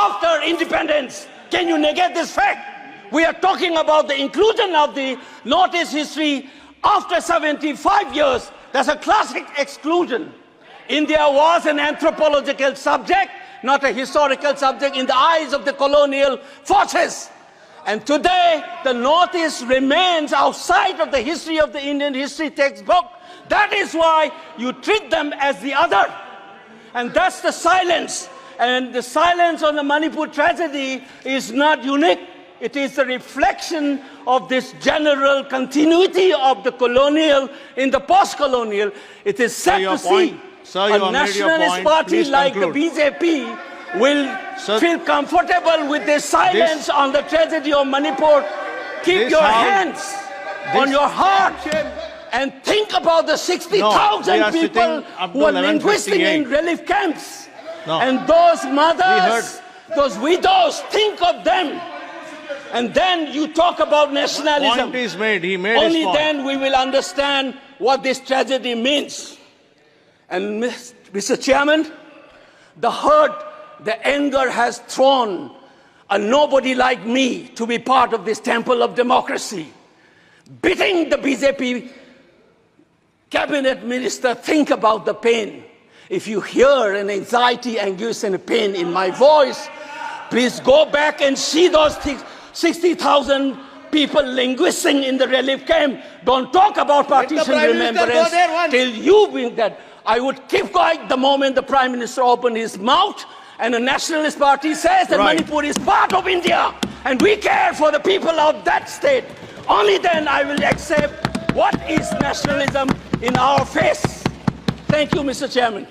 after independence. Can you negate this fact? We are talking about the inclusion of the Northeast history after 75 years. That's a classic exclusion. India was an anthropological subject, not a historical subject in the eyes of the colonial forces. And today, the Northeast remains outside of the history of the Indian history textbook. That is why you treat them as the other. And that's the silence. And the silence on the Manipur tragedy is not unique. It is a reflection of this general continuity of the colonial in the post-colonial. It is sad to see a nationalist party like the BJP will feel comfortable with this silence on the tragedy of Manipur. Keep your hands on your heart and think about the 60,000 people who are linguistic in relief camps. And those mothers, those widows, think of them. And then you talk about nationalism. Point is made. He made Only his point. then we will understand what this tragedy means. And Mr. Chairman, the hurt, the anger has thrown a nobody like me to be part of this temple of democracy. Beating the BJP cabinet minister, think about the pain. If you hear an anxiety, anguish, and a pain in my voice, please go back and see those 60,000 people linguisting in the relief camp. Don't talk about partition remembrance till you bring that. I would keep quiet the moment the Prime Minister opened his mouth and the Nationalist Party says that Manipur is part of India and we care for the people of that state. Only then I will accept what is nationalism in our face. Thank you, Mr. Chairman.